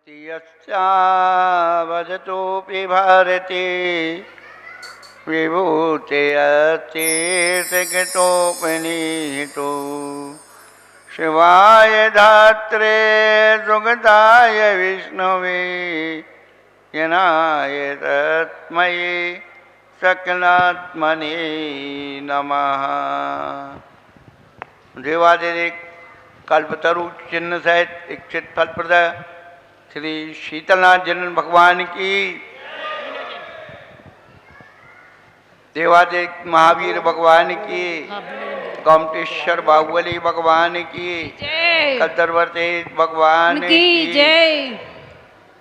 यस्यावदतोऽपि भारते विभूतेऽतीर्थगतोपनीतो शिवाय धात्रे सुगताय विष्णवे यनाय तस्मै सकलात्मने नमः। देवादिदेव कल्पतरु चिन्ह सहित इच्छित फलप्रद श्री शीतलनाथ जनन भगवान की, देवादिदेव महावीर भगवान की, गोमटेश्वर बाहुबली भगवान की, कद्दरवर्ती भगवान की जय।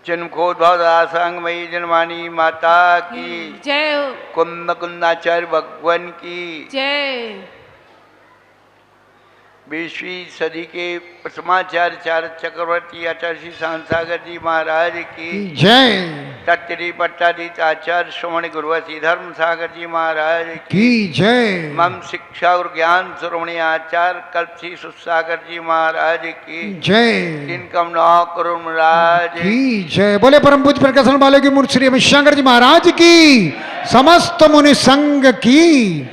जन्मखोद्भव संगमयी जनमानी माता की जय। कुंद कुंदाचार्य भगवान की जय। 20वीं सदी के प्रथमाचार्य चारद चक्रवर्ती आचार्य श्री शांतसागर जी महाराज की जय। तत्री पट्टाधीश आचार्य श्रोमणी गुरुवसी धर्म सागर जी महाराज की जय। मम शिक्षा और ज्ञान श्रोमणी आचार्य कल्पसी सुसागर जी महाराज की जय। इनकम नौ करुण महाराज की जय। बोले परम पूज्य प्रकाशन वाले की मूर्ति श्री शंकर जी महाराज की, समस्त मुनि संघ की।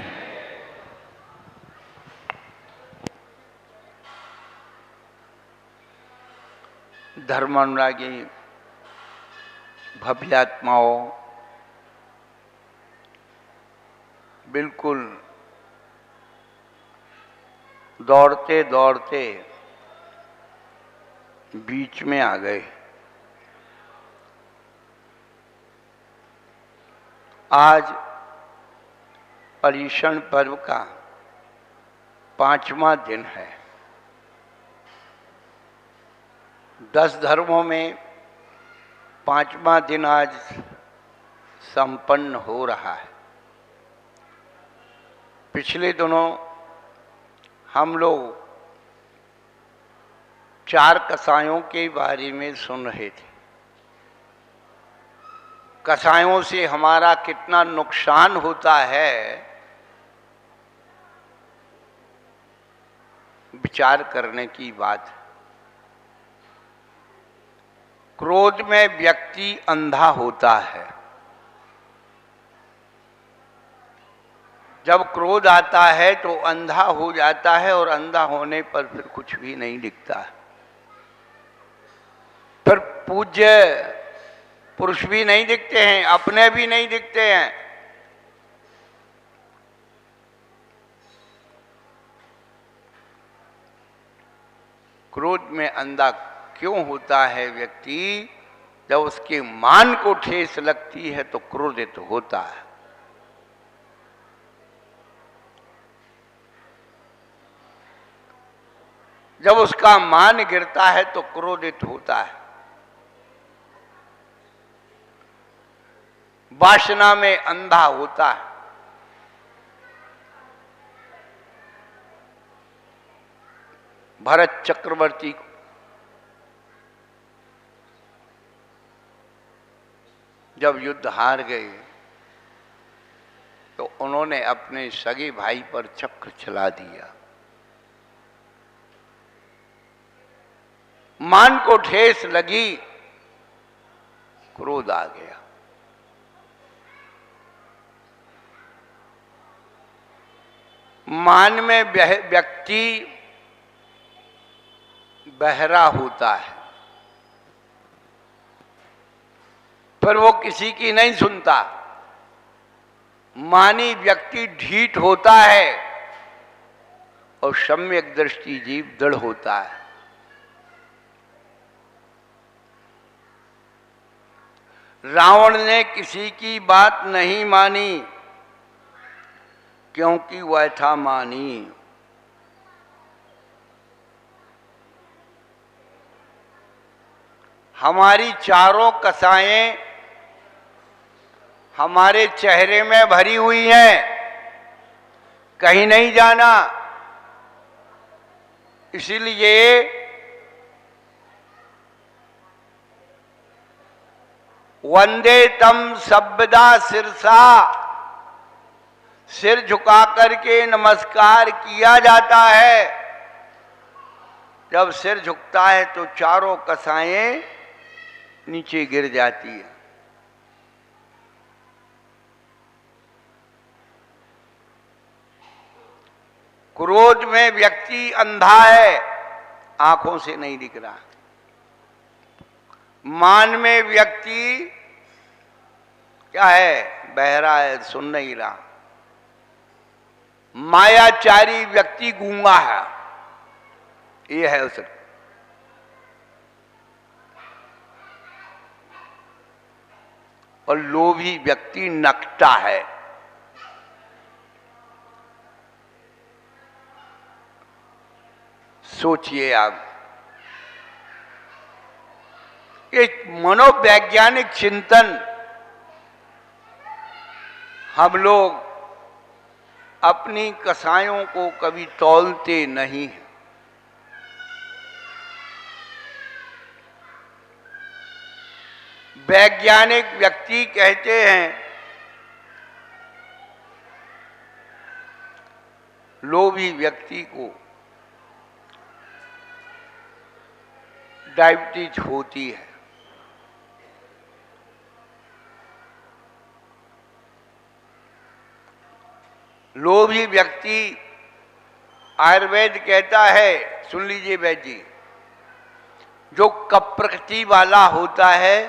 धर्मानुरागी भव्यात्माओं, बिल्कुल दौड़ते दौड़ते बीच में आ गए। आज पर्युषण पर्व का 5वां दिन है। 10 धर्मों में 5वां दिन आज संपन्न हो रहा है। पिछले दिनों हम लोग 4 कसायों के बारे में सुन रहे थे। कसायों से हमारा कितना नुकसान होता है, विचार करने की बात है। क्रोध में व्यक्ति अंधा होता है। जब क्रोध आता है तो अंधा हो जाता है और अंधा होने पर फिर कुछ भी नहीं दिखता है। फिर पूज्य पुरुष भी नहीं दिखते हैं, अपने भी नहीं दिखते हैं। क्रोध में अंधा क्यों होता है व्यक्ति? जब उसके मान को ठेस लगती है तो क्रोधित होता है। जब उसका मान गिरता है तो क्रोधित होता है। वासना में अंधा होता है। भरत चक्रवर्ती को जब युद्ध हार गए तो उन्होंने अपने सगे भाई पर चक्र चला दिया। मान को ठेस लगी, क्रोध आ गया। मान में व्यक्ति बहरा होता है, पर वो किसी की नहीं सुनता। मानी व्यक्ति ढीठ होता है और सम्यक दृष्टि जीव दृढ़ होता है। रावण ने किसी की बात नहीं मानी क्योंकि वह था मानी। हमारी चारों कसाएं हमारे चेहरे में भरी हुई हैं, कहीं नहीं जाना। इसीलिए वंदे तम सभ्यदा सिरसा, सिर झुका करके नमस्कार किया जाता है। जब सिर झुकता है तो चारों कसाएं नीचे गिर जाती है। क्रोध में व्यक्ति अंधा है, आंखों से नहीं दिख रहा। मान में व्यक्ति क्या है, बहरा है, सुन नहीं रहा। मायाचारी व्यक्ति गूंगा है, ये है उस। और लोभी व्यक्ति नकटा है। सोचिए आप, एक मनोवैज्ञानिक चिंतन हम लोग अपनी कसायों को कभी तौलते नहीं हैं। वैज्ञानिक व्यक्ति कहते हैं लोभी व्यक्ति को डायबिटीज होती है। लोभी व्यक्ति, आयुर्वेद कहता है, सुन लीजिए वैद्य जी, जो कफ प्रकृति वाला होता है,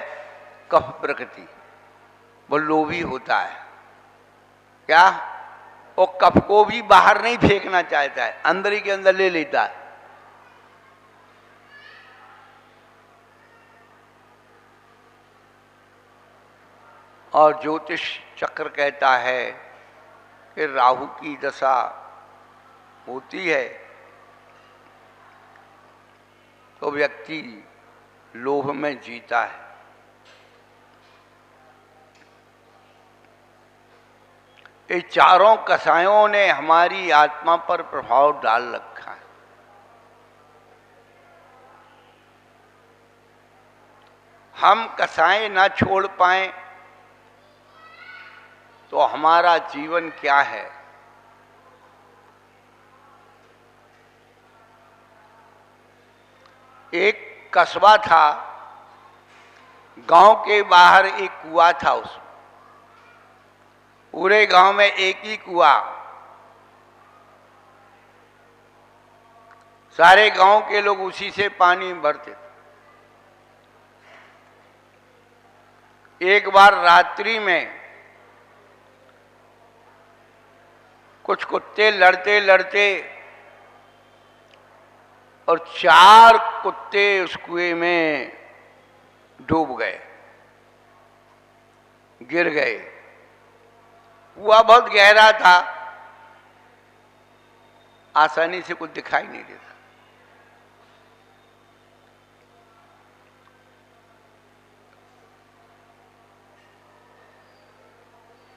कफ प्रकृति, वो लोभी होता है। क्या? वो कफ को भी बाहर नहीं फेंकना चाहता है, अंदर ही के अंदर ले लेता है। और ज्योतिष चक्र कहता है कि राहु की दशा होती है तो व्यक्ति लोभ में जीता है। ये चारों कसायों ने हमारी आत्मा पर प्रभाव डाल रखा है। हम कसाय ना छोड़ पाए तो हमारा जीवन क्या है? एक कस्बा था, गांव के बाहर एक कुआं था। उस पूरे गांव में एक ही कुआं, सारे गांव के लोग उसी से पानी भरते थे। एक बार रात्रि में कुछ कुत्ते लड़ते लड़ते और 4 कुत्ते उस कुएं में डूब गए, गिर गए। कुआं बहुत गहरा था, आसानी से कुछ दिखाई नहीं देता।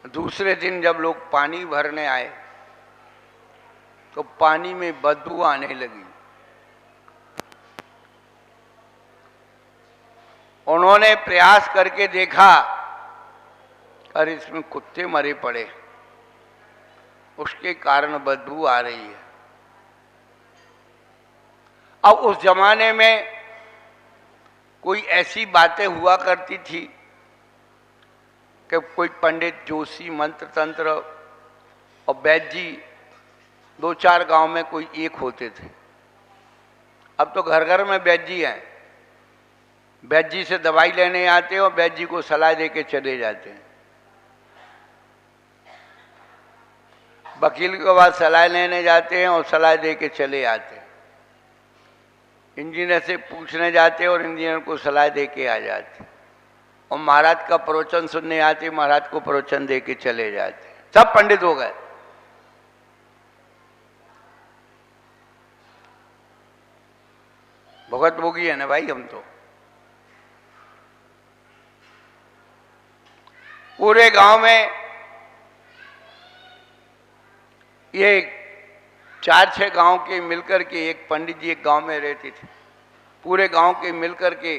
दूसरे दिन जब लोग पानी भरने आए तो पानी में बदबू आने लगी। उन्होंने प्रयास करके देखा, अरे इसमें कुत्ते मरे पड़े, उसके कारण बदबू आ रही है। अब उस जमाने में कोई ऐसी बातें हुआ करती थी कि कोई पंडित, जोशी, मंत्र तंत्र और वैद्य जी 2-4 गांव में कोई एक होते थे। अब तो घर घर में वैद्य जी हैं। वैद्य जी से दवाई लेने आते हैं और वैद्य जी को सलाह दे के चले जाते हैं। वकील के बाद सलाह लेने जाते हैं और सलाह दे के चले आते हैं। इंजीनियर से पूछने जाते हैं और इंजीनियर को सलाह दे के आ जाते हैं। और महाराज का प्रवचन सुनने आते, महाराज को प्रवचन दे के चले जाते हैं। सब पंडित हो गए। भगत भोगी है ना भाई हम तो। पूरे गांव में ये 4-6 गांव के मिलकर के, एक पंडित जी एक गांव में रहते थे, पूरे गांव के मिलकर के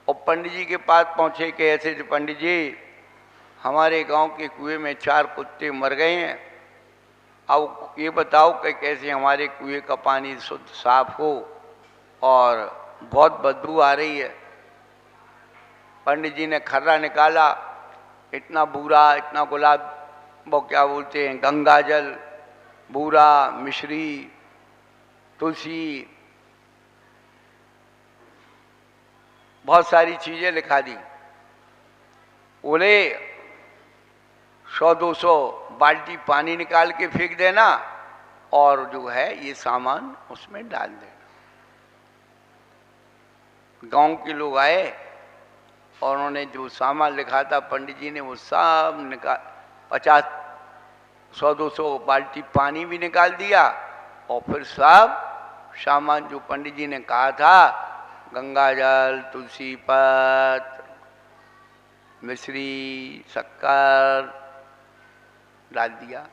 और पंडित जी के पास पहुंचे कि ऐसे पंडित जी, हमारे गांव के कुएं में 4 कुत्ते मर गए हैं। अब ये बताओ कि कैसे हमारे कुएं का पानी शुद्ध साफ हो और बहुत बदबू आ रही है। पंडित जी ने खर्रा निकाला, इतना बूरा, इतना गुलाब, वो क्या बोलते हैं, गंगा जल, बूरा, मिश्री, तुलसी, बहुत सारी चीजें लिखा दी। बोले 100-200 बाल्टी पानी निकाल के फेंक देना और जो है ये सामान उसमें डाल देना। गांव के लोग आए और उन्होंने जो सामान लिखा था पंडित जी ने वो सब निकाल, 100-200 बाल्टी पानी भी निकाल दिया और फिर सब सामान जो पंडित जी ने कहा था, गंगा जल, तुलसी पत्र, मिश्री, शक्कर, डाल दिया।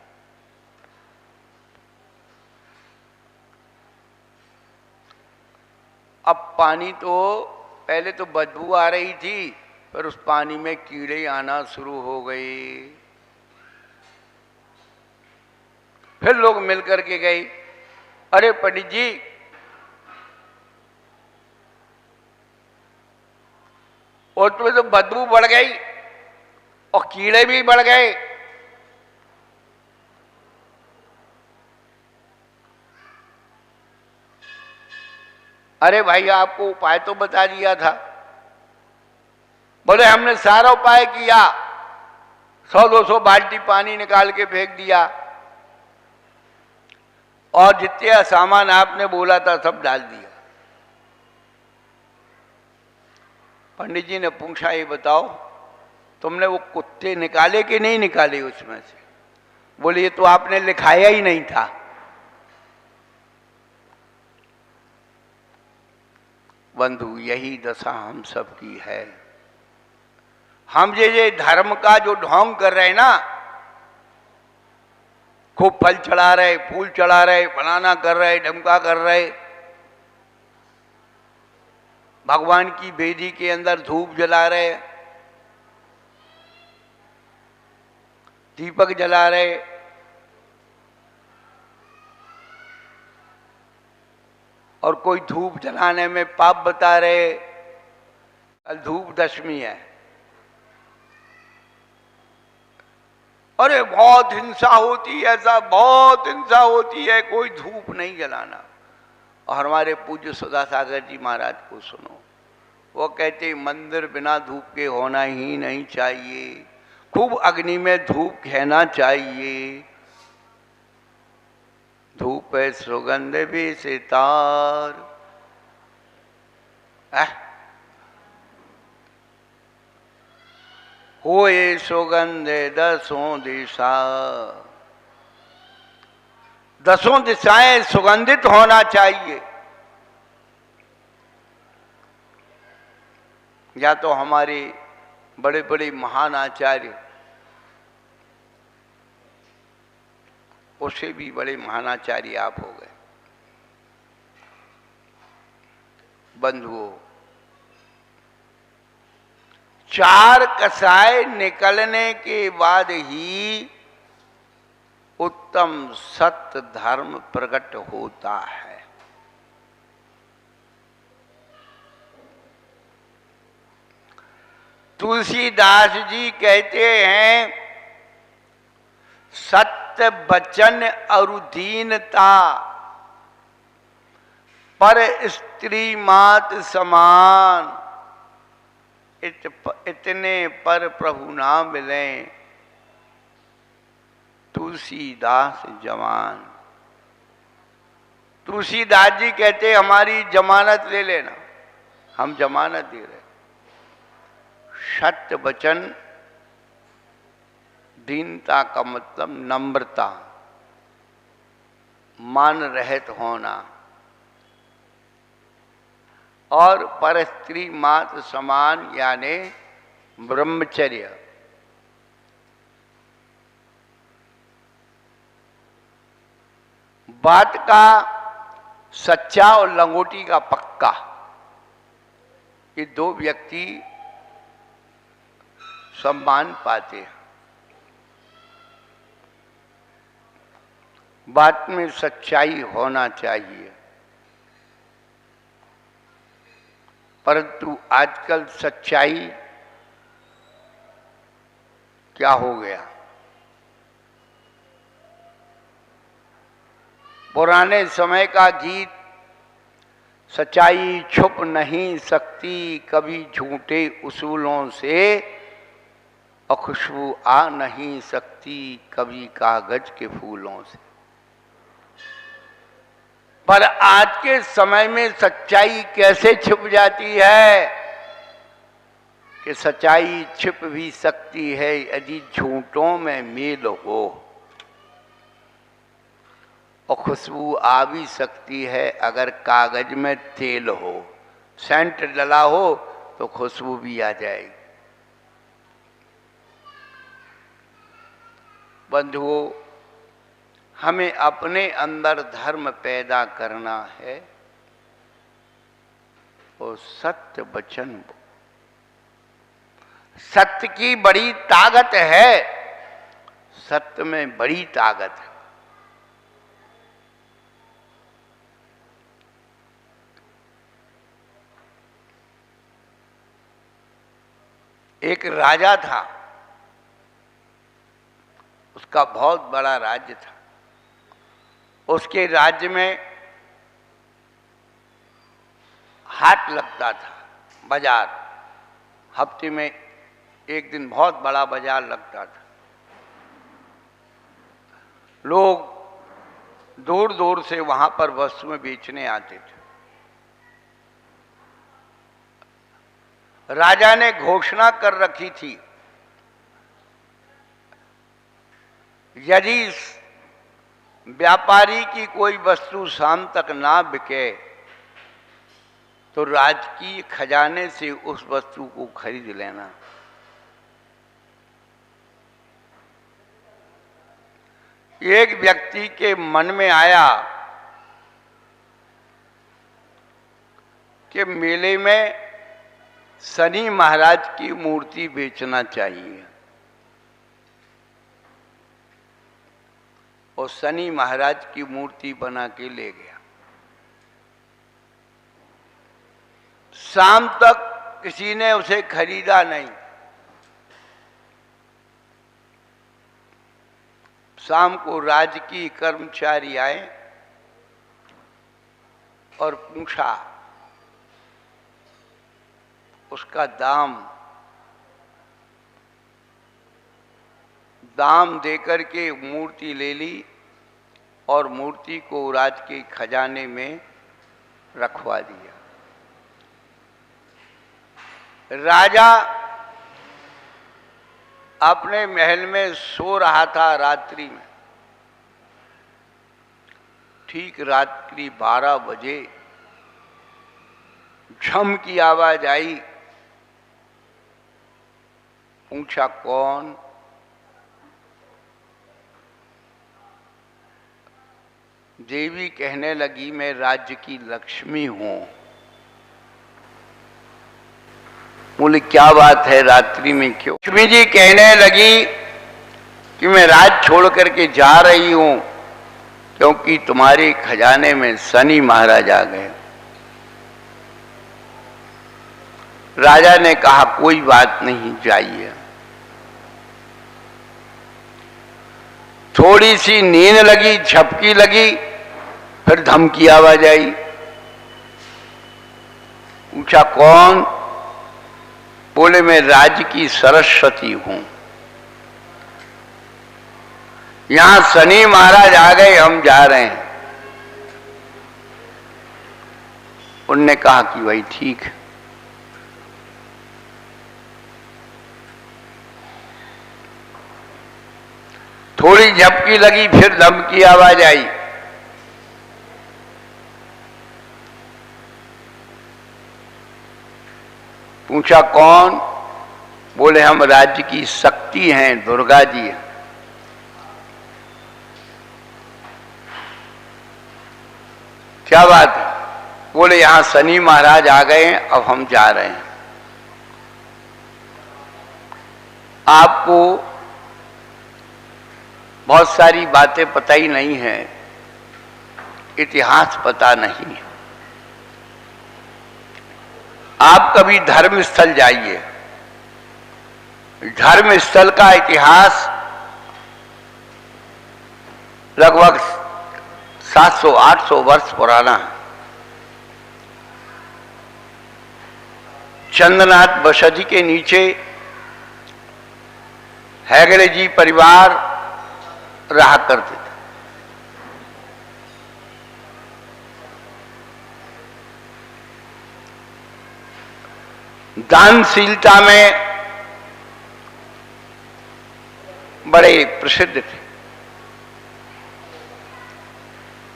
अब पानी तो पहले तो बदबू आ रही थी, पर उस पानी में कीड़े आना शुरू हो गए। फिर लोग मिल करके गए, अरे पंडित जी, और तुम्हें तो बदबू बढ़ गई और कीड़े भी बढ़ गए। अरे भाई, आपको उपाय तो बता दिया था। बोले हमने सारा उपाय किया, 100-200 बाल्टी पानी निकाल के फेंक दिया और जितने सामान आपने बोला था सब डाल दिया। पंडित जी ने पूछा, ये बताओ तुमने वो कुत्ते निकाले कि नहीं निकाले उसमें से? बोले ये तो आपने लिखाया ही नहीं था। बंधु, यही दशा हम सब की है। हम ये धर्म का जो ढोंग कर रहे हैं ना, खूब फल चढ़ा रहे, फूल चढ़ा रहे, फलाना कर रहे, ढमका कर रहे, भगवान की वेदी के अंदर धूप जला रहे, दीपक जला रहे, और कोई धूप जलाने में पाप बता रहे। कल धूप दशमी है। अरे बहुत हिंसा होती है, ऐसा बहुत हिंसा होती है, कोई धूप नहीं जलाना। और हमारे पूज्य सदा सागर जी महाराज को सुनो, वो कहते मंदिर बिना धूप के होना ही नहीं चाहिए, खूब अग्नि में धूप कहना चाहिए। धूप है सुगंध भी सितार, होए सुगंध दसों दिशा। दसों दिशाएं सुगंधित होना चाहिए। या तो हमारे बड़े बड़े महान आचार्य, उससे भी बड़े महानाचार्य आप हो गए। बंधुओं, 4 कसाय निकलने के बाद ही उत्तम सत्य धर्म प्रकट होता है। तुलसीदास जी कहते हैं, सत्य वचन और दीनता पर स्त्री मात समान, इतने पर प्रभु ना मिले तुलसीदास जवान। तुलसीदास जी कहते हमारी जमानत ले लेना, हम जमानत दे रहे। सत्य वचन, दीनता का मतलब नम्रता, मान रहित होना, और पर स्त्री मात समान यानी ब्रह्मचर्य। बात का सच्चा और लंगोटी का पक्का, ये 2 व्यक्ति सम्मान पाते हैं। बात में सच्चाई होना चाहिए, परंतु आजकल सच्चाई क्या हो गया? पुराने समय का गीत, सच्चाई छुप नहीं सकती कभी झूठे उसूलों से, और खुशबू आ नहीं सकती कभी कागज के फूलों से। पर आज के समय में सच्चाई कैसे छुप जाती है कि सच्चाई छिप भी सकती है यदि झूठों में मेल हो, और खुशबू आ भी सकती है अगर कागज में तेल हो। सेंट डला हो तो खुशबू भी आ जाएगी। बंधुओं, हमें अपने अंदर धर्म पैदा करना है और सत्य वचन। सत्य की बड़ी ताकत है, सत्य में बड़ी ताकत है। एक राजा था, उसका बहुत बड़ा राज्य था। उसके राज्य में हाट लगता था, बाजार। हफ्ते में एक दिन बहुत बड़ा बाजार लगता था। लोग दूर दूर से वहां पर वस्तुएं बेचने आते थे। राजा ने घोषणा कर रखी थी, यदि व्यापारी की कोई वस्तु शाम तक ना बिके तो राजकीय खजाने से उस वस्तु को खरीद लेना। एक व्यक्ति के मन में आया कि मेले में शनि महाराज की मूर्ति बेचना चाहिए, और शनि महाराज की मूर्ति बना के ले गया। शाम तक किसी ने उसे खरीदा नहीं। शाम को राजकीय कर्मचारी आए और पूछा, उसका दाम देकर के मूर्ति ले ली और मूर्ति को राजकीय खजाने में रखवा दिया। राजा अपने महल में सो रहा था रात्रि में। ठीक रात्रि 12 बजे झम की आवाज आई। पूछा, कौन? देवी कहने लगी, मैं राज्य की लक्ष्मी हूं। बोले, क्या बात है, रात्रि में क्यों? लक्ष्मी जी कहने लगी कि मैं राज छोड़ करके जा रही हूं क्योंकि तुम्हारे खजाने में शनि महाराज आ गए। राजा ने कहा, कोई बात नहीं, जाइए। थोड़ी सी नींद लगी, झपकी लगी, फिर धमकी आवाज आई। पूछा, कौन? बोले, मैं राज्य की सरस्वती हूं। यहां शनि महाराज आ गए, हम जा रहे हैं। उनने कहा कि भाई ठीक है। थोड़ी झपकी लगी, फिर धमकी आवाज आई। पूछा, कौन? बोले, हम राज्य की शक्ति हैं, दुर्गा जी हैं। क्या बात है? बोले, यहां शनि महाराज आ गए हैं, अब हम जा रहे हैं। आपको बहुत सारी बातें पता ही नहीं है, इतिहास पता नहीं है। आप कभी धर्म स्थल जाइए, धर्म स्थल का इतिहास लगभग 700-800 वर्ष पुराना है। चंद्रनाथ बसजी के नीचे हेगड़े जी परिवार रहा करते थे। दानशीलता में बड़े प्रसिद्ध थे,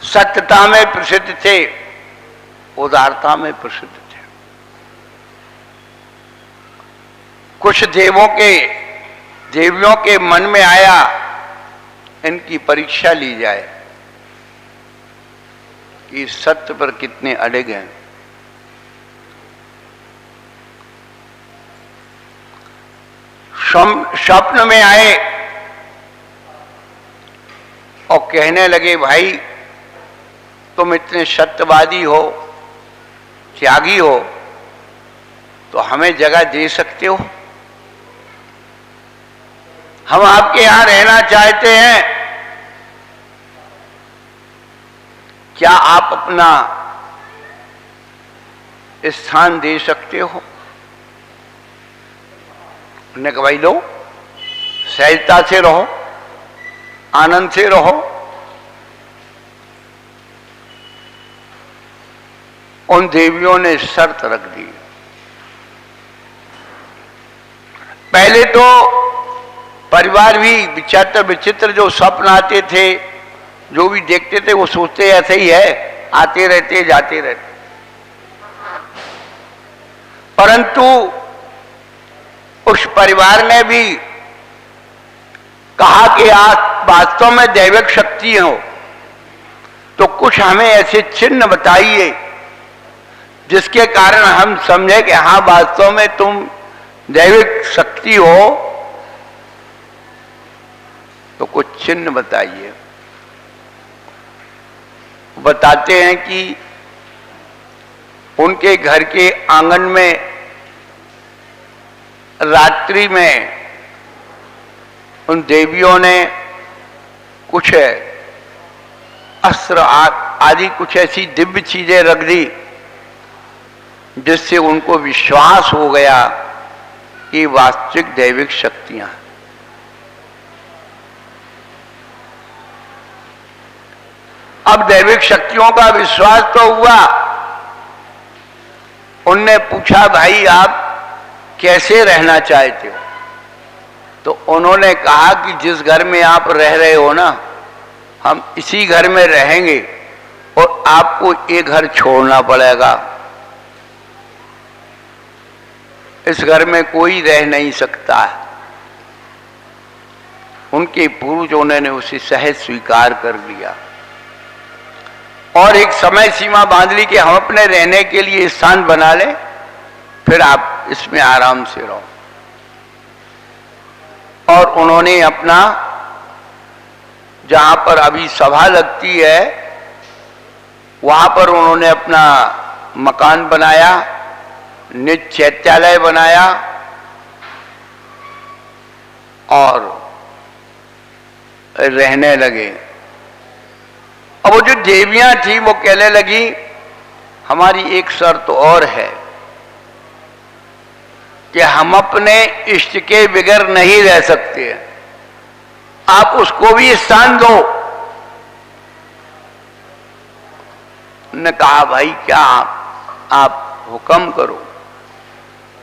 सत्यता में प्रसिद्ध थे, उदारता में प्रसिद्ध थे। कुछ देवियों के मन में आया इनकी परीक्षा ली जाए कि सत्य पर कितने अड़िग हैं। स्वप्न में आए और कहने लगे, भाई तुम इतने सत्यवादी हो, त्यागी हो, तो हमें जगह दे सकते हो? हम आपके यहां रहना चाहते हैं, क्या आप अपना स्थान दे सकते हो? उन्होंने कहा, भाई लो, सहजता से रहो, आनंद से रहो। उन देवियों ने शर्त रख दी। पहले तो परिवार भी विचित्र जो स्वप्न आते थे, जो भी देखते थे, वो सोचते ऐसे ही है, आते रहते जाते रहते। परंतु उस परिवार ने भी कहा कि आप वास्तव में दैविक शक्ति हो, तो कुछ हमें ऐसे चिन्ह बताइए जिसके कारण हम समझे कि हाँ वास्तव में तुम दैविक शक्ति हो। तो कुछ चिन्ह बताइए। बताते हैं कि उनके घर के आंगन में रात्रि में उन देवियों ने कुछ अस्त्र आदि कुछ ऐसी दिव्य चीजें रख दी जिससे उनको विश्वास हो गया कि वास्तविक दैविक शक्तियां। अब दैविक शक्तियों का विश्वास तो हुआ। उनने पूछा, भाई आप कैसे रहना चाहते हो? तो उन्होंने कहा कि जिस घर में आप रह रहे हो ना, हम इसी घर में रहेंगे और आपको ये घर छोड़ना पड़ेगा। इस घर में कोई रह नहीं सकता है। उनके पूर्वजों ने उसे सहज स्वीकार कर लिया और एक समय सीमा बांध ली कि हम अपने रहने के लिए स्थान बना लें, फिर आप इसमें आराम से रहो। और उन्होंने अपना, जहां पर अभी सभा लगती है, वहां पर उन्होंने अपना मकान बनाया, निज चैत्यालय बनाया और रहने लगे। अब वो जो देवियां थी वो कहने लगी, हमारी एक शर्त और है कि हम अपने इष्ट के बगैर नहीं रह सकते, आप उसको भी स्थान दो। उन्होंने कहा, भाई क्या आप हुक्म करो।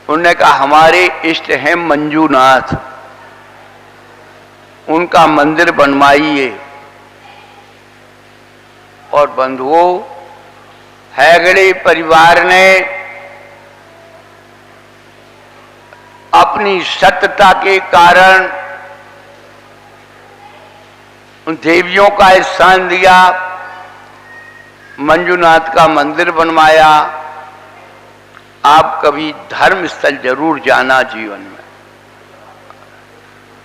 उन्होंने कहा, हमारे इष्ट हैं मंजूनाथ, उनका मंदिर बनवाइए। और बंधुओं, हेगड़े परिवार ने अपनी सत्यता के कारण उन देवियों का स्थान दिया, मंजूनाथ का मंदिर बनवाया। आप कभी धर्म स्थल जरूर जाना जीवन में।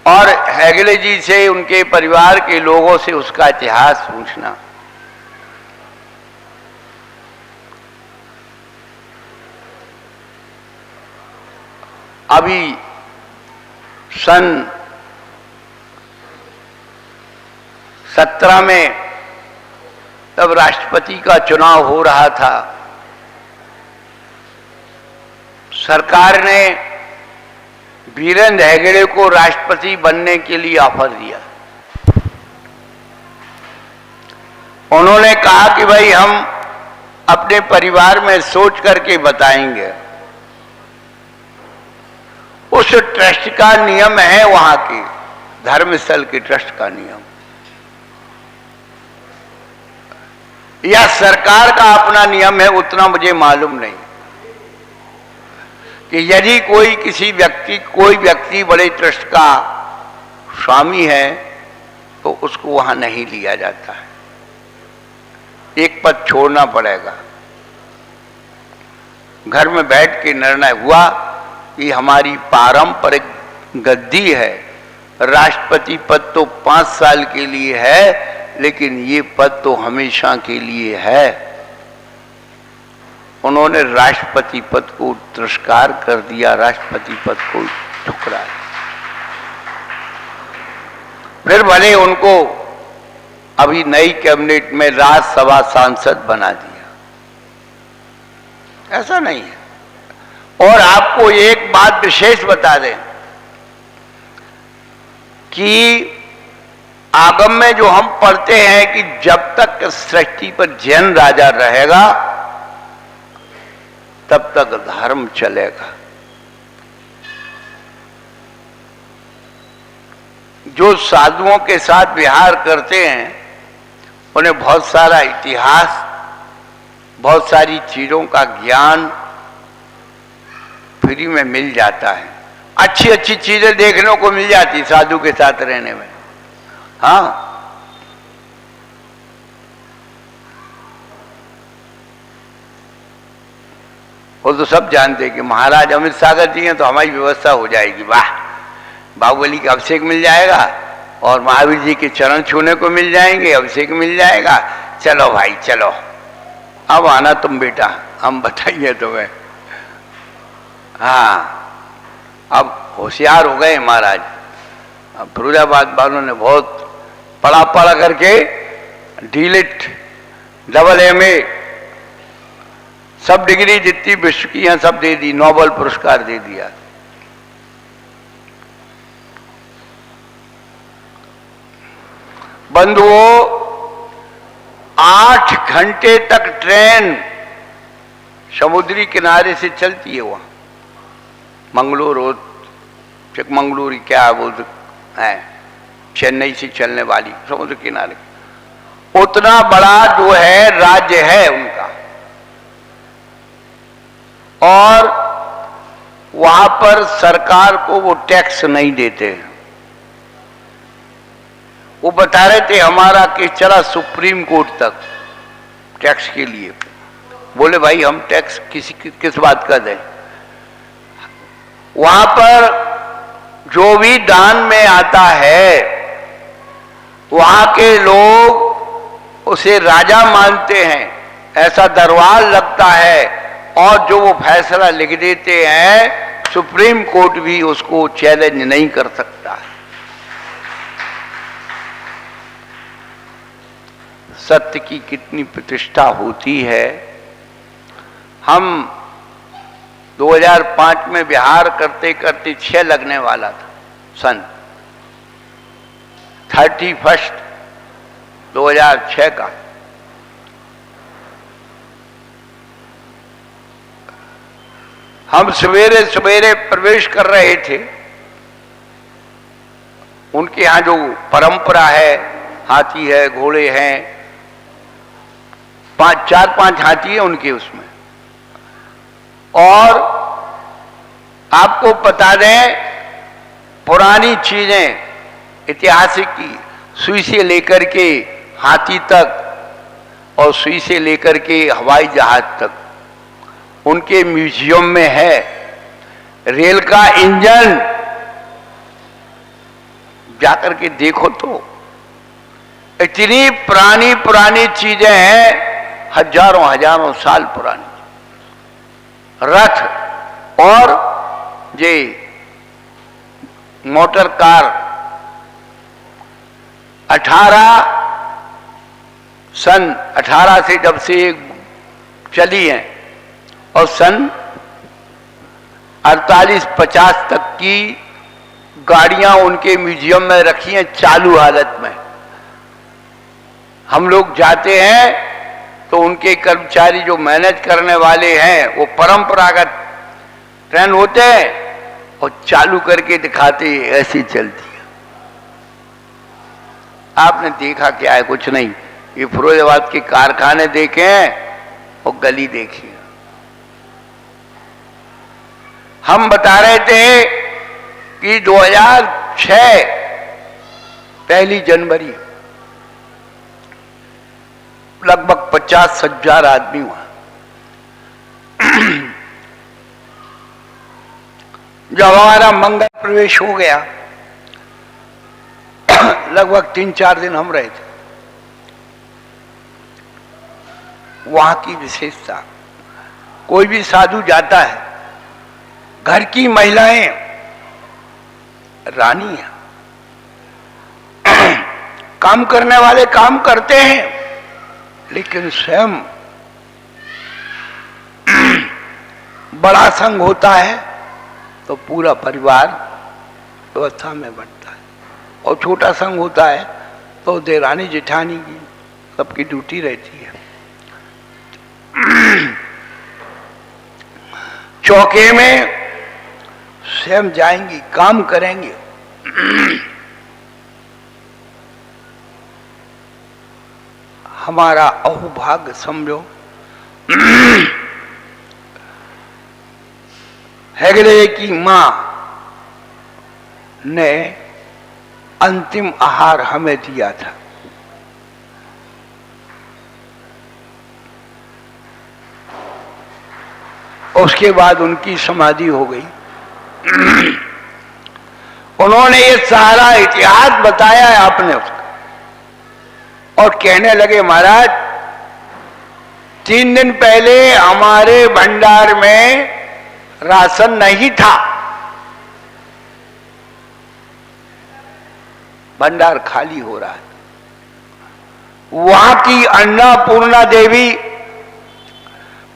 और हेगड़े जी से, उनके परिवार के लोगों से उसका इतिहास पूछना। अभी सन 17 में तब राष्ट्रपति का चुनाव हो रहा था, सरकार ने वीरेंद्र हेगड़े को राष्ट्रपति बनने के लिए ऑफर दिया। उन्होंने कहा कि भाई हम अपने परिवार में सोच करके बताएंगे। उस ट्रस्ट का नियम है, वहां के धर्मस्थल के ट्रस्ट का नियम, या सरकार का अपना नियम है, उतना मुझे मालूम नहीं, कि यदि कोई व्यक्ति बड़े ट्रस्ट का स्वामी है तो उसको वहां नहीं लिया जाता है, एक पद छोड़ना पड़ेगा। घर में बैठ के निर्णय हुआ कि हमारी पारंपरिक गद्दी है, राष्ट्रपति पद तो 5 साल के लिए है, लेकिन ये पद तो हमेशा के लिए है। उन्होंने राष्ट्रपति पद को तिरस्कार कर दिया, राष्ट्रपति पद को ठुकराया। फिर भले उनको अभी नई कैबिनेट में राज्यसभा सांसद बना दिया, ऐसा नहीं है। और आपको एक बात विशेष बता दें कि आगम में जो हम पढ़ते हैं कि जब तक सृष्टि पर जैन राजा रहेगा तब तक धर्म चलेगा। जो साधुओं के साथ विहार करते हैं उन्हें बहुत सारा इतिहास, बहुत सारी चीजों का ज्ञान फ्री में मिल जाता है। अच्छी अच्छी चीजें देखने को मिल जाती साधु के साथ रहने में। हाँ, वो तो सब जानते हैं कि महाराज अमित सागर जी हैं तो हमारी व्यवस्था हो जाएगी। वाह, बाहुबली का अभिषेक मिल जाएगा और महावीर जी के चरण छूने को मिल जाएंगे, अभिषेक मिल जाएगा। चलो भाई चलो, अब आना तुम बेटा, हम बताइए तुम्हें। हाँ, अब होशियार हो गए महाराज। अब फिरोजाबाद वालों ने बहुत पढ़ा करके डीलिट, डबल MA, सब डिग्री जितनी विश्व की हैं सब दे दी, नोबेल पुरस्कार दे दिया। बंधुओं, 8 घंटे तक ट्रेन समुद्री किनारे से चलती है वहां, मंगलुरु, चिकमंगलुरु क्या बोलते हैं, चेन्नई से चलने वाली समुद्र किनारे। उतना बड़ा जो है राज्य है उनका, और वहां पर सरकार को वो टैक्स नहीं देते। वो बता रहे थे हमारा केस चला सुप्रीम कोर्ट तक टैक्स के लिए। बोले भाई हम टैक्स किस बात का दें? वहां पर जो भी दान में आता है वहां के लोग उसे राजा मानते हैं, ऐसा दरबार लगता है, और जो वो फैसला लिख देते हैं सुप्रीम कोर्ट भी उसको चैलेंज नहीं कर सकता। सत्य की कितनी प्रतिष्ठा होती है। हम 2005 में विहार करते करते 6 लगने वाला था, सन 31 2006 का। हम सवेरे सवेरे प्रवेश कर रहे थे। उनके यहां जो परंपरा है, हाथी है, घोड़े हैं, 4-5 हाथी है उनके उसमें। और आपको बता दें, पुरानी चीजें ऐतिहासिक की, सुई से लेकर के हाथी तक और सुई से लेकर के हवाई जहाज तक उनके म्यूजियम में है। रेल का इंजन जाकर के देखो तो इतनी पुरानी पुरानी चीजें हैं, हजारों साल पुरानी। रथ और ये मोटर कार 18 से जब से चली हैं और सन 48-50 तक की गाड़ियां उनके म्यूजियम में रखी हैं चालू हालत में। हम लोग जाते हैं तो उनके कर्मचारी जो मैनेज करने वाले हैं वो परंपरागत ट्रेन होते हैं और चालू करके दिखाते हैं, ऐसी चलती है। आपने देखा क्या है? कुछ नहीं। ये फिरोजाबाद के कारखाने देखे हैं और गली देखी है। हम बता रहे थे कि 2006 पहली जनवरी लगभग 50,000 आदमी हुआ। जब हमारा मंगल प्रवेश हो गया, लगभग 3-4 दिन हम रहे थे। वहां की विशेषता, कोई भी साधु जाता है, घर की महिलाएं रानी है, काम करने वाले काम करते हैं, लेकिन स्वयं बड़ा संघ होता है तो पूरा परिवार व्यवस्था में बढ़ता है, और छोटा संघ होता है तो देरानी जेठानी की सबकी ड्यूटी रहती है। चौके में स्वयं जाएंगी, काम करेंगे। हमारा अहोभाग्य समझो, हेगड़े की मां ने अंतिम आहार हमें दिया था। उसके बाद उनकी समाधि हो गई। उन्होंने ये सारा इतिहास बताया है आपने उसका, और कहने लगे महाराज 3 दिन पहले हमारे भंडार में राशन नहीं था, भंडार खाली हो रहा है। वहां की अन्नपूर्णा देवी,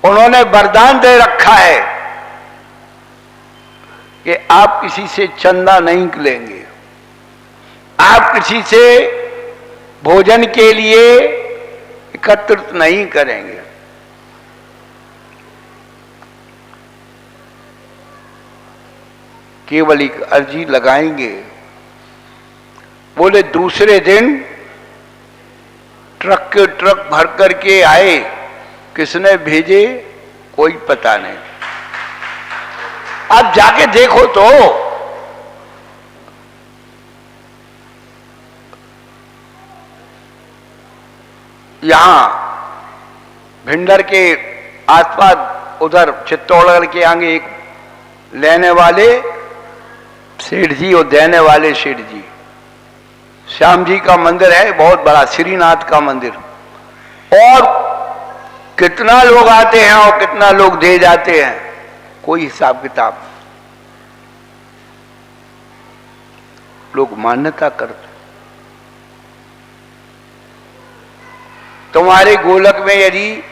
उन्होंने वरदान दे रखा है कि आप किसी से चंदा नहीं लेंगे, आप किसी से भोजन के लिए एकत्रित नहीं करेंगे। केवल एक अर्जी लगाएंगे। बोले दूसरे दिन ट्रक के ट्रक भर करके आए। किसने भेजे कोई पता नहीं। आप जाके देखो तो यहां भिंडर के आसपास, उधर चित्तौड़गढ़ के आगे एक लेने वाले सेठ जी और देने वाले सेठ जी, श्याम जी का मंदिर है बहुत बड़ा, श्रीनाथ का मंदिर। और कितना लोग आते हैं और कितना लोग दे जाते हैं, कोई हिसाब किताब। लोग मान्यता करते। तुम्हारे गोलक में यदि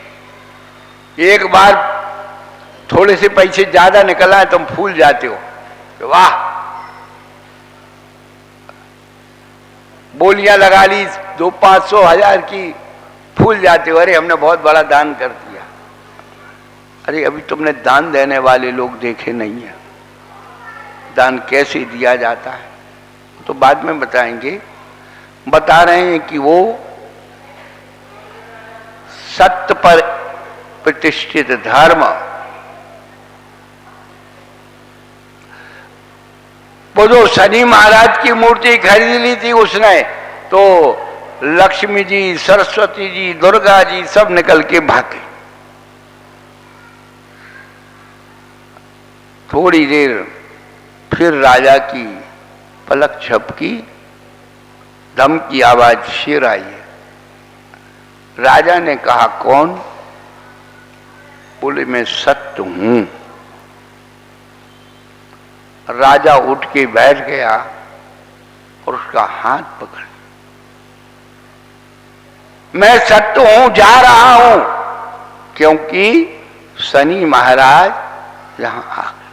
एक बार थोड़े से पैसे ज्यादा निकल आए, तुम फूल जाते हो, तो वाह, बोलियां लगा ली 200-500-1000 की, फूल जाते हो, अरे हमने बहुत बड़ा दान कर दिया। अरे अभी तुमने दान देने वाले लोग देखे नहीं है, दान कैसे दिया जाता है तो बाद में बताएंगे। बता रहे हैं कि वो सत्य पर प्रतिष्ठित धर्म, वो जो शनि महाराज की मूर्ति खरीद ली थी उसने, तो लक्ष्मी जी, सरस्वती जी, दुर्गा जी सब निकल के भागे। थोड़ी देर फिर राजा की पलक झपकी, धम की आवाज शेर आई है। राजा ने कहा कौन? बोले मैं सत्य हूं। राजा उठ के बैठ गया और उसका हाथ पकड़, मैं सत्य हूं, जा रहा हूं, क्योंकि शनि महाराज यहां आ गए।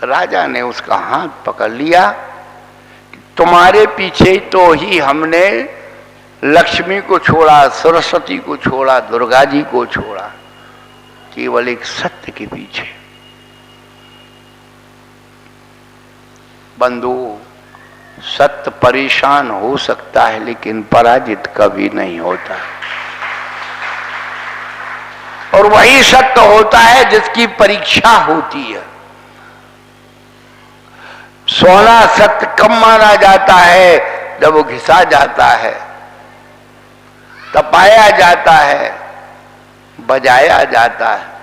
राजा ने उसका हाथ पकड़ लिया, तुम्हारे पीछे तो ही हमने लक्ष्मी को छोड़ा, सरस्वती को छोड़ा, दुर्गा जी को छोड़ा, केवल एक सत्य के पीछे। बंधु, सत्य परेशान हो सकता है लेकिन पराजित कभी नहीं होता। और वही सत्य होता है जिसकी परीक्षा होती है। सोना सत्य कब माना जाता है? जब वो घिसा जाता है, तपाया जाता है, बजाया जाता है।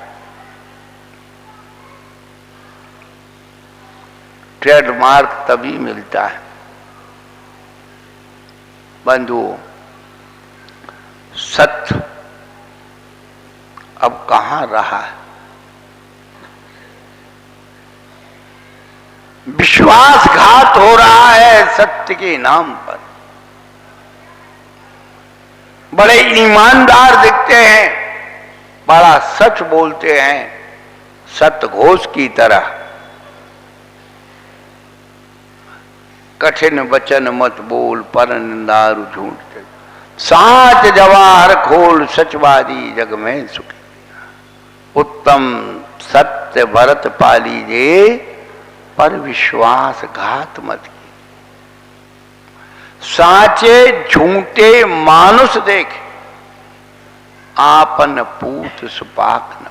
ट्रेडमार्क तभी मिलता है। बंधु, सत्य अब कहां रहा है? विश्वासघात हो रहा है सत्य के नाम पर। बड़े ईमानदार दिखते हैं, बड़ा सच बोलते हैं, सत्य घोष की तरह। कठिन वचन मत बोल, पर निंदारु झूठ, साच जवाहर खोल, सचवादी जग में सुखी। उत्तम सत्य भरत पालीजे, पर विश्वास घात मत की। साचे झूठे मानुष देखे, आपन पूत सुपाक न।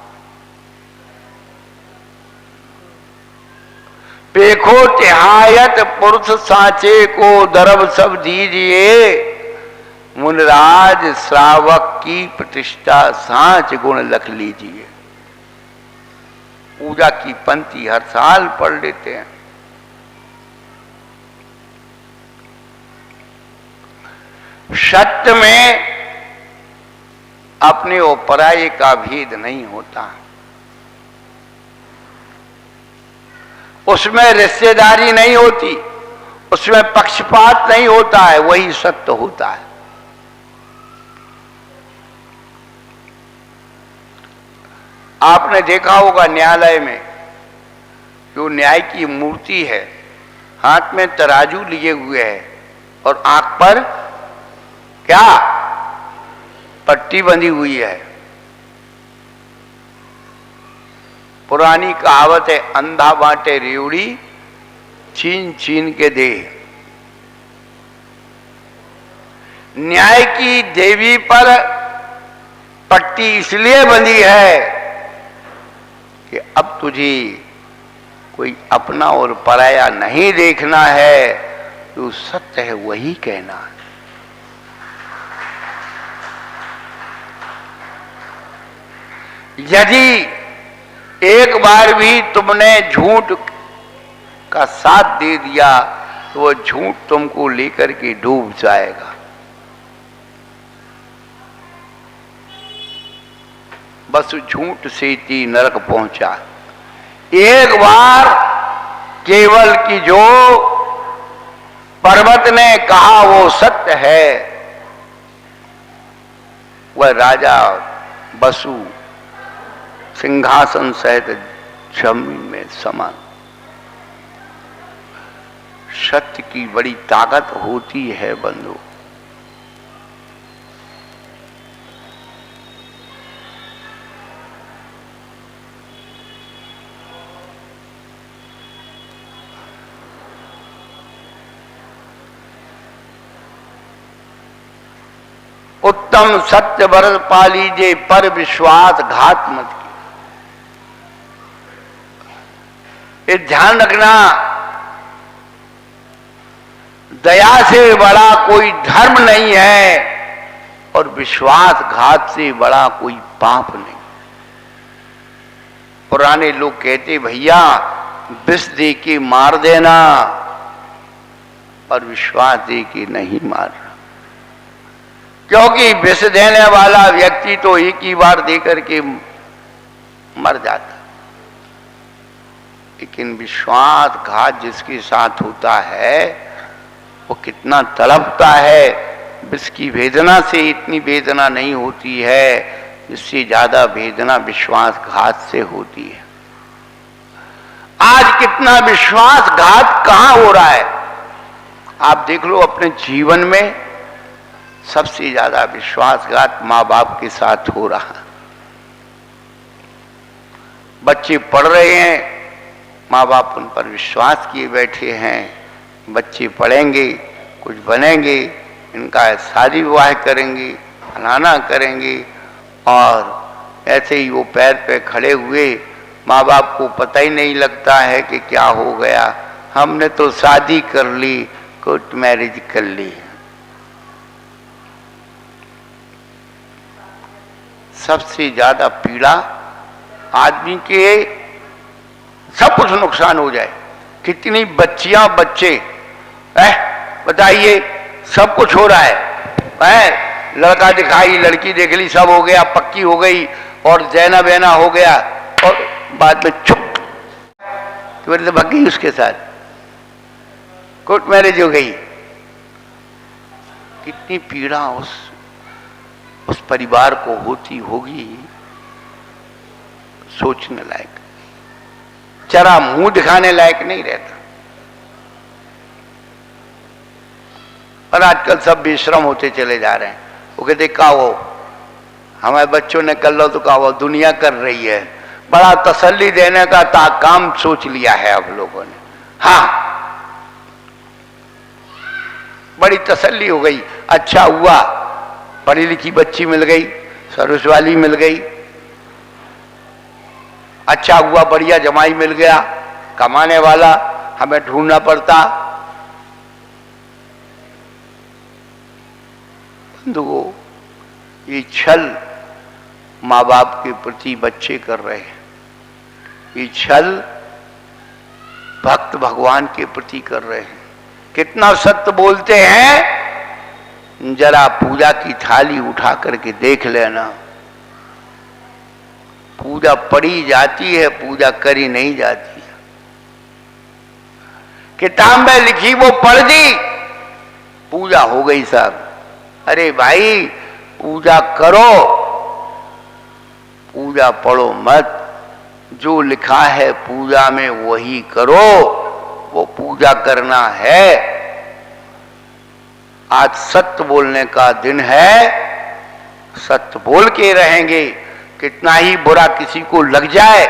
पेखो तिहायत पुरुष साचे को, दरब सब दीजिए। मुनराज श्रावक की प्रतिष्ठा, सांच गुण लख लीजिए। पूजा की पंक्ति हर साल पढ़ लेते हैं। सत्य में अपने और पराये का भेद नहीं होता, उसमें रिश्तेदारी नहीं होती, उसमें पक्षपात नहीं होता है, वही सत्य होता है। आपने देखा होगा न्यायालय में जो न्याय की मूर्ति है, हाथ में तराजू लिए हुए है और आंख पर क्या पट्टी बंधी हुई है। पुरानी कहावत है, अंधा बांटे रेवड़ी, छीन छीन के दे। न्याय की देवी पर पट्टी इसलिए बंधी है कि अब तुझे कोई अपना और पराया नहीं देखना है, जो सत्य है वही कहना है। यदि एक बार भी तुमने झूठ का साथ दे दिया तो वो झूठ तुमको लेकर के डूब जाएगा। बस झूठ से ही नरक पहुंचा। एक बार केवल की जो पर्वत ने कहा वो सत्य है, वह राजा बसु सिंहासन सहित जमीन में समा। सत्य की बड़ी ताकत होती है बंधु। उत्तम सत्य व्रत पालीजे, पर विश्वास घात मत की। ये ध्यान रखना, दया से बड़ा कोई धर्म नहीं है और विश्वासघात से बड़ा कोई पाप नहीं। पुराने लोग कहते भैया विष दे के मार देना, पर विश्वास दे के नहीं मारना, क्योंकि विष देने वाला व्यक्ति तो एक ही बार देकर के मर जाता। लेकिन विश्वासघात जिसके साथ होता है वो कितना तड़पता है। विष की वेदना से इतनी वेदना नहीं होती है, इससे ज्यादा वेदना विश्वासघात से होती है। आज कितना विश्वासघात कहां हो रहा है आप देख लो अपने जीवन में। सबसे ज्यादा विश्वासघात माँ बाप के साथ हो रहा है। बच्चे पढ़ रहे हैं, माँ बाप उन पर विश्वास किए बैठे हैं, बच्चे पढ़ेंगे, कुछ बनेंगे, इनका शादी विवाह करेंगे, फलाना करेंगे, और ऐसे ही वो पैर पे खड़े हुए, माँ बाप को पता ही नहीं लगता है कि क्या हो गया, हमने तो शादी कर ली, कोर्ट मैरिज कर ली। सबसे ज्यादा पीड़ा आदमी के सब कुछ नुकसान हो जाए। कितनी बच्चियां बच्चे बताइए, सब कुछ हो रहा है, लड़का दिखाई, लड़की देख ली, सब हो गया, पक्की हो गई और जैना बहना हो गया, और बाद में चुप तो भाग गई उसके साथ, कोर्ट मैरिज हो गई। कितनी पीड़ा उस परिवार को होती होगी, सोचने लायक, जरा मुंह दिखाने लायक नहीं रहता। और आजकल सब बेशरम होते चले जा रहे हैं। वो कहते का वो हमारे बच्चों ने कर लो, तो का वो दुनिया कर रही है। बड़ा तसल्ली देने का काम सोच लिया है अब लोगों ने। हाँ, बड़ी तसल्ली हो गई, अच्छा हुआ पढ़ी लिखी बच्ची मिल गई, सर्विस वाली मिल गई, अच्छा हुआ बढ़िया जमाई मिल गया, कमाने वाला, हमें ढूंढना पड़ता। बंधुओं, ये छल माँ बाप के प्रति बच्चे कर रहे हैं, ये छल भक्त भगवान के प्रति कर रहे हैं। कितना सत्य बोलते हैं, जरा पूजा की थाली उठा करके देख लेना। पूजा पढ़ी जाती है, पूजा करी नहीं जाती है। किताब में लिखी वो पढ़ दी, पूजा हो गई साहब। अरे भाई, पूजा करो, पूजा पढ़ो मत। जो लिखा है पूजा में वही करो, वो पूजा करना है। आज सत्य बोलने का दिन है, सत्य बोल के रहेंगे। कितना ही बुरा किसी को लग जाए,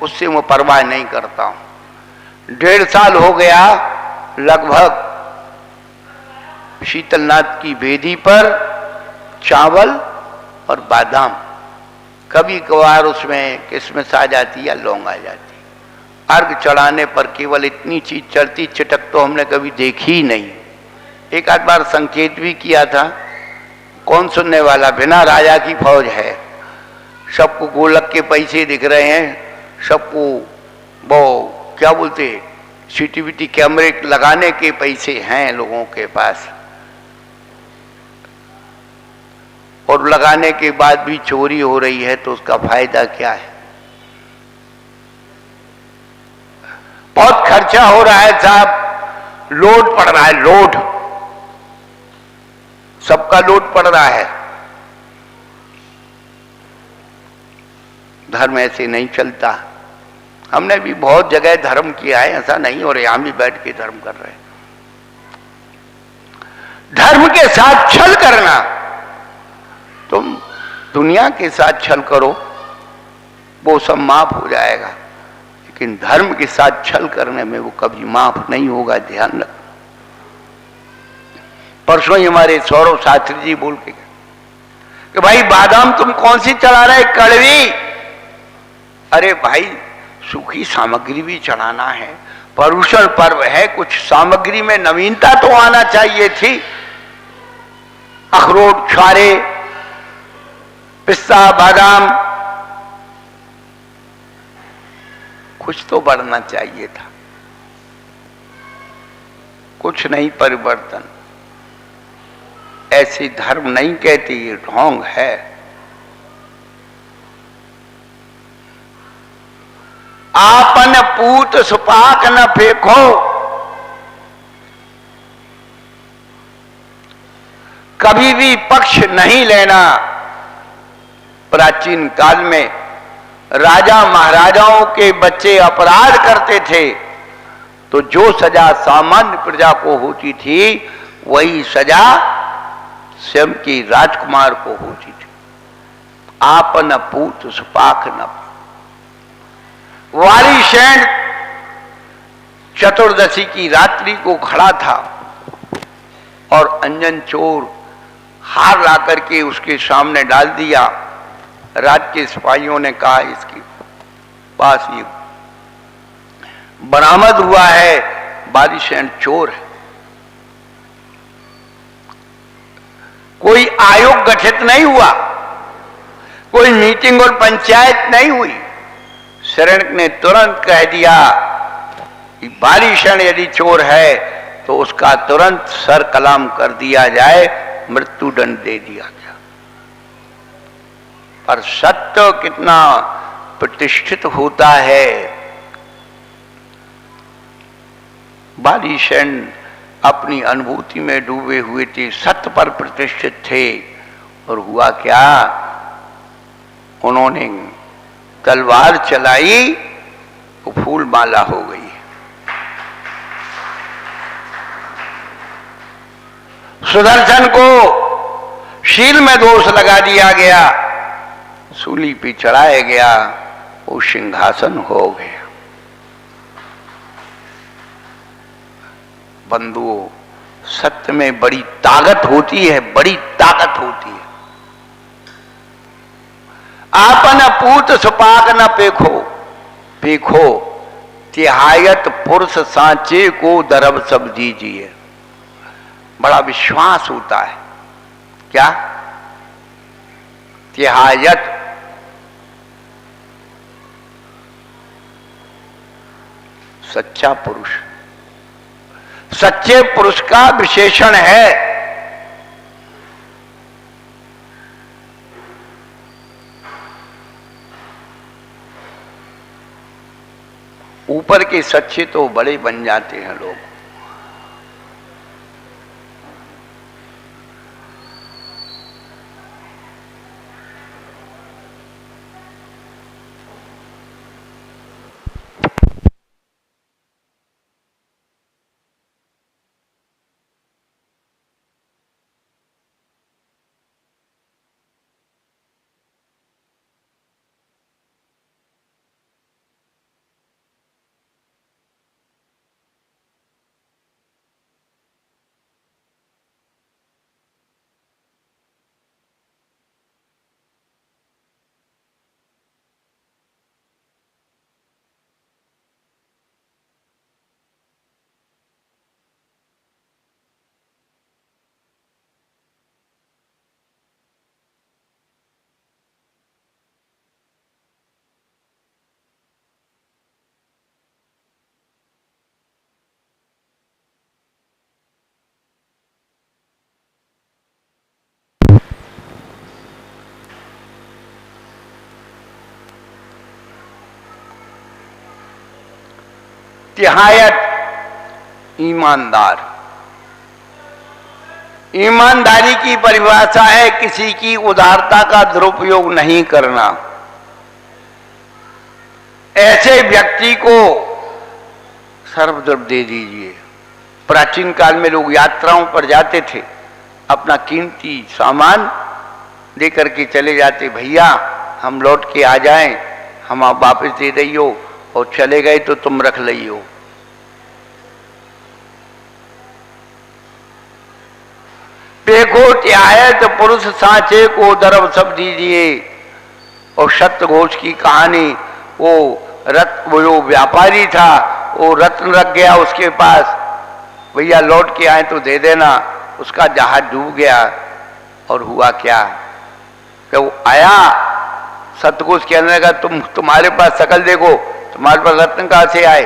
उससे मैं परवाह नहीं करता हूं। 1.5 साल हो गया लगभग शीतलनाथ की वेदी पर चावल और बादाम, कभी कभार उसमें किस्मिस आ जाती या लौंग आ जाती। अर्घ चढ़ाने पर केवल इतनी चीज चढ़ती, चिटक तो हमने कभी देखी ही नहीं। एक आध बार संकेत भी किया था, कौन सुनने वाला, बिना राजा की फौज है, सबको गोलक के पैसे दिख रहे हैं, सबको वो क्या बोलते सीसीटीवी कैमरे लगाने के पैसे हैं लोगों के पास, और लगाने के बाद भी चोरी हो रही है, तो उसका फायदा क्या है। बहुत खर्चा हो रहा है साहब, लोड पड़ रहा है, लोड, सबका लोड पड़ रहा है। धर्म ऐसे नहीं चलता। हमने भी बहुत जगह धर्म किया है, ऐसा नहीं, और यहां भी बैठ के धर्म कर रहे हैं। धर्म के साथ छल करना, तुम दुनिया के साथ छल करो, वो सब माफ हो जाएगा, लेकिन धर्म के साथ छल करने में वो कभी माफ नहीं होगा, ध्यान रखना। परसों ही हमारे सौरभ शास्त्री जी बोल के कि भाई बादाम तुम कौन सी चढ़ा रहे, कड़वी। अरे भाई, सूखी सामग्री भी चढ़ाना है, पर्युषण पर्व है, कुछ सामग्री में नवीनता तो आना चाहिए थी। अखरोट, छुआरे, पिस्ता, बादाम, कुछ तो बढ़ना चाहिए था। कुछ नहीं परिवर्तन। ऐसे धर्म नहीं कहते, ये ढोंग है। आपन पूत सुपाक न फेंको, कभी भी पक्ष नहीं लेना। प्राचीन काल में राजा महाराजाओं के बच्चे अपराध करते थे तो जो सजा सामान्य प्रजा को होती थी वही सजा स्वयं की राजकुमार को होती थी। आपन पूत सुपाक न। वालीशैन चतुर्दशी की रात्रि को खड़ा था और अंजन चोर हार ला करके उसके सामने डाल दिया। राज के सिपाहियों ने कहा इसके पास ये बरामद हुआ है, वालीशैन चोर है। कोई आयोग गठित नहीं हुआ, कोई मीटिंग और पंचायत नहीं हुई। शरण ने तुरंत कह दिया कि वालीशैन यदि चोर है तो उसका तुरंत सर कलाम कर दिया जाए, मृत्यु दंड दे दिया गया। पर सत्य कितना प्रतिष्ठित होता है। वालीशैन अपनी अनुभूति में डूबे हुए थे, सत्य पर प्रतिष्ठित थे। और हुआ क्या, उन्होंने तलवार चलाई तो फूल माला हो गई। सुदर्शन को शील में दोष लगा दिया गया, सूली पे चढ़ाया गया, वो सिंहासन हो गया। बंधुओं, सत्य में बड़ी ताकत होती है, बड़ी ताकत होती है। आपन पूत सुपाक न पेखो, पेखो तिहायत पुरुष सांचे को दरब सब दीजिए। बड़ा विश्वास होता है। क्या? तिहायत सच्चा पुरुष, सच्चे पुरुष का विशेषण है। ऊपर के सच्चे तो बड़े बन जाते हैं लोग। तिहायत ईमानदार। ईमानदारी की परिभाषा है किसी की उदारता का दुरुपयोग नहीं करना। ऐसे व्यक्ति को सर्वद्रव्य दे दीजिए। प्राचीन काल में लोग यात्राओं पर जाते थे, अपना कीमती सामान लेकर के चले जाते, भैया हम लौट के आ जाएं, हम आप वापस दे दियो, और चले गए तो तुम रख लियो। पेखो तिहायत पुरुष सांचे को दरब सब दीजिए। और सत्य घोष की कहानी, वो जो व्यापारी था, वो रत्न रख गया उसके पास, भैया लौट के आए तो दे देना। उसका जहाज डूब गया। और हुआ क्या, कि वो आया सतघोष कहने लगा तुम्हारे पास शकल देखो, तुम्हारे पास रत्न कहाँ से आए।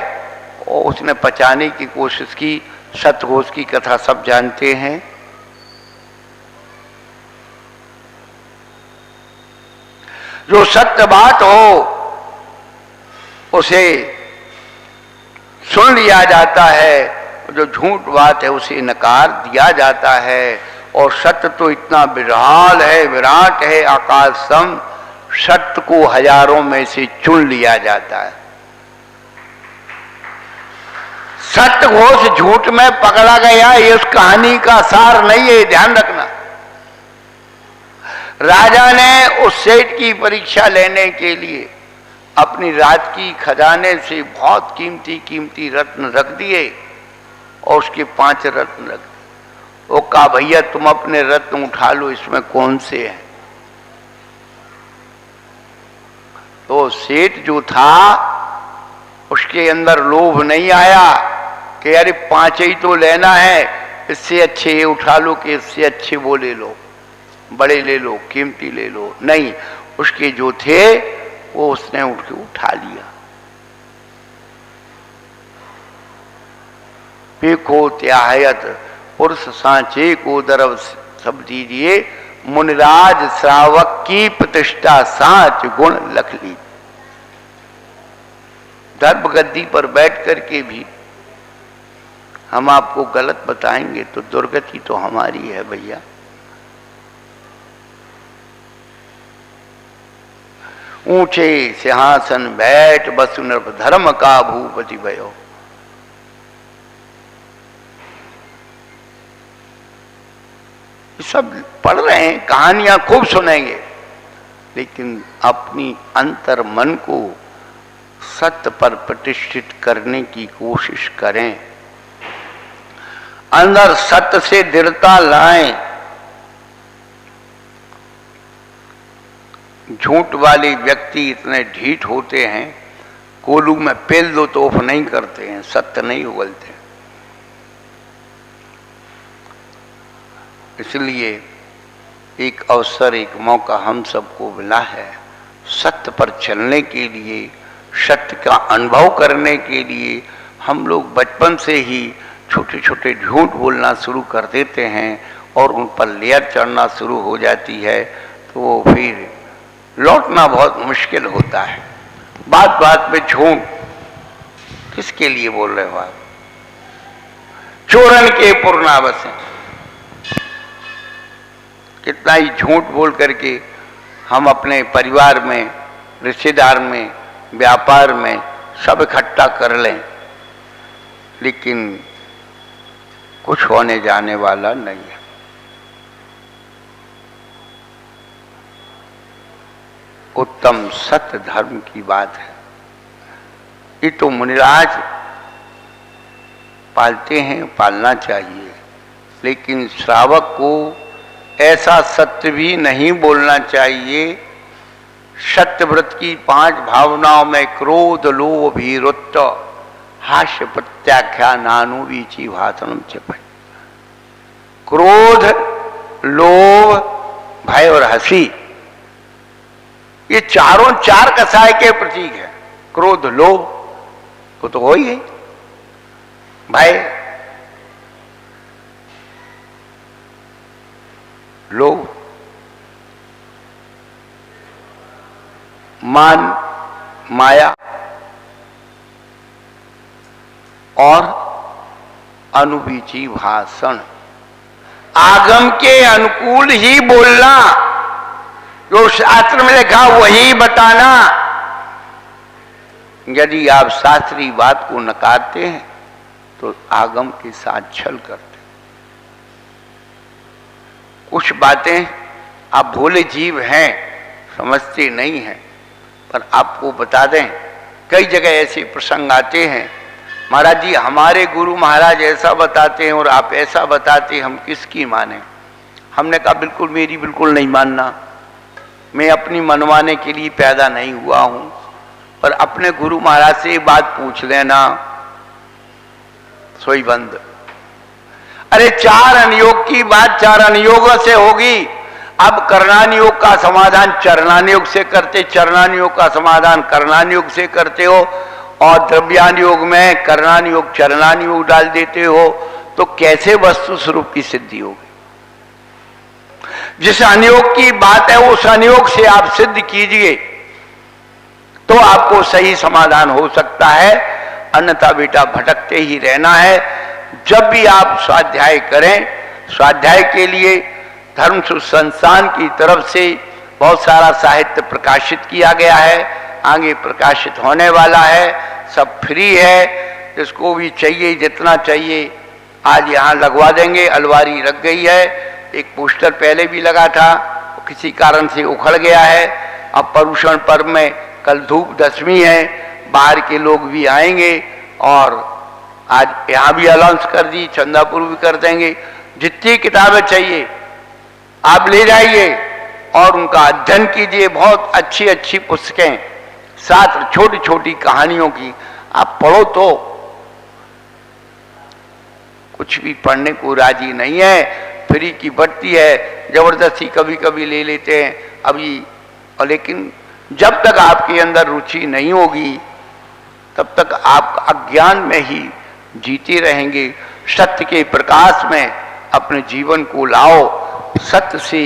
और उसने बचाने की कोशिश की। सतघोष की कथा सब जानते हैं। जो सत्य बात हो उसे सुन लिया जाता है, जो झूठ बात है उसे नकार दिया जाता है। और सत्य तो इतना विराट है, विराट है, आकाश सम, सत्य को हजारों में से चुन लिया जाता है। सत्य घोष झूठ में पकड़ा गया, ये उस कहानी का सार नहीं है, ध्यान रखना। राजा ने उस सेठ की परीक्षा लेने के लिए अपनी रात की खजाने से बहुत कीमती कीमती रत्न रख दिए और उसके 5 रत्न रख दिए। वो कहा भैया तुम अपने रत्न उठा लो, इसमें कौन से हैं। तो सेठ जो था उसके अंदर लोभ नहीं आया कि अरे 5 ही तो लेना है, इससे अच्छे ये उठा लो कि इससे अच्छे वो ले लो, बड़े ले लो, कीमती ले लो। नहीं, उसके जो थे वो उसने उठ के उठा लिया। पेखो त्याहयत पुरुष सांचे को दरव सब दीजिए, मुनिराज श्रावक की प्रतिष्ठा सांच गुण लख ली। दर्भ गद्दी पर बैठ करके भी हम आपको गलत बताएंगे तो दुर्गति तो हमारी है भैया। ऊंचे सिंहासन बैठ बसु नृप धर्म का भूपति भयो। सब पढ़ रहे हैं, कहानियां खूब सुनेंगे, लेकिन अपनी अंतर मन को सत्य पर प्रतिष्ठित करने की कोशिश करें, अंदर सत्य से दृढ़ता लाएं। झूठ वाले व्यक्ति इतने ढीठ होते हैं, कोलू में पेल दो तो ऑफ नहीं करते हैं, सत्य नहीं उगलते। इसलिए एक अवसर, एक मौका हम सबको मिला है सत्य पर चलने के लिए, सत्य का अनुभव करने के लिए। हम लोग बचपन से ही छोटे छोटे झूठ बोलना शुरू कर देते हैं और उन पर लेयर चढ़ना शुरू हो जाती है, तो वो फिर लौटना बहुत मुश्किल होता है। बात बात में झूठ किसके लिए बोल रहे हो आप? चोरन के पूर्णावस हैं। कितना ही झूठ बोल करके हम अपने परिवार में, रिश्तेदार में, व्यापार में सब इकट्ठा कर लें, लेकिन कुछ होने जाने वाला नहीं है। उत्तम सत्य धर्म की बात है। ये तो मुनिराज पालते हैं, पालना चाहिए, लेकिन श्रावक को ऐसा सत्य भी नहीं बोलना चाहिए। सत्यव्रत की 5 भावनाओं में क्रोध, लोभ, भीरुत्व, हास्य, प्रत्याख्या, नानुवीची भाषणम चपय। क्रोध, लोभ, भय और हंसी, ये चारों 4 कसाय के प्रतीक है। क्रोध, लोभ वो तो हो ही है, भय, लोभ, मान, माया और अनुवीची भाषण। आगम के अनुकूल ही बोलना, जो शास्त्र में लिखा वही बताना। यदि आप शास्त्रीय बात को नकारते हैं तो आगम के साथ छल करते। कुछ बातें आप भोले जीव हैं, समझते नहीं हैं, पर आपको बता दें, कई जगह ऐसे प्रसंग आते हैं, महाराज जी हमारे गुरु महाराज ऐसा बताते हैं और आप ऐसा बताते हैं, हम किसकी माने? हमने कहा बिल्कुल, मेरी बिल्कुल नहीं मानना, मैं अपनी मनवाने के लिए पैदा नहीं हुआ हूं, पर अपने गुरु महाराज से बात पूछ लेना, सोई बंद। अरे 4 अनुयोग की बात 4 अनुयोगों से होगी। अब कर्णानुयोग का समाधान चरणानुयोग से करते, चरणानुयोग का समाधान कर्णानुयोग से करते हो, और द्रव्यानुयोग में कर्णानुयोग चरणानुयोग डाल देते हो, तो कैसे वस्तु स्वरूप की सिद्धि होगी? जिस अनुयोग की बात है उस अनुयोग से आप सिद्ध कीजिए, तो आपको सही समाधान हो सकता है, अन्यथा बेटा भटकते ही रहना है। जब भी आप स्वाध्याय करें, स्वाध्याय के लिए धर्म संस्थान की तरफ से बहुत सारा साहित्य प्रकाशित किया गया है, आगे प्रकाशित होने वाला है, सब फ्री है। जिसको भी चाहिए, जितना चाहिए आज यहाँ लगवा देंगे। अलवारी रख गई है, एक पोस्टर पहले भी लगा था, किसी कारण से उखड़ गया है। अब पर्युषण पर्व में कल धूप दशमी है, बाहर के लोग भी आएंगे और आज यहाँ भी अनाउंस कर दी, चंदापुर भी कर देंगे। जितनी किताबें चाहिए आप ले जाइए और उनका अध्ययन कीजिए। बहुत अच्छी अच्छी पुस्तकें, साथ छोटी छोटी कहानियों की आप पढ़ो। तो कुछ भी पढ़ने को राजी नहीं है, फ्री की बढ़ती है, जबरदस्ती कभी कभी ले लेते हैं अभी। और लेकिन जब तक आपके अंदर रुचि नहीं होगी तब तक आप अज्ञान में ही जीते रहेंगे। सत्य के प्रकाश में अपने जीवन को लाओ, सत्य से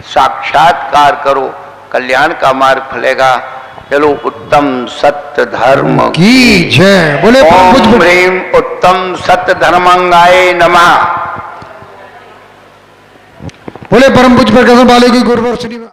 साक्षात्कार करो, कल्याण का मार्ग फलेगा। चलो, उत्तम सत्य धर्म की जय। बोले परम ओम पूज्य ह्रीम उत्तम सत्य धर्मंगाय नमः। बोले परम पूज्य प्रकाशन वाले की गुरुवर श्री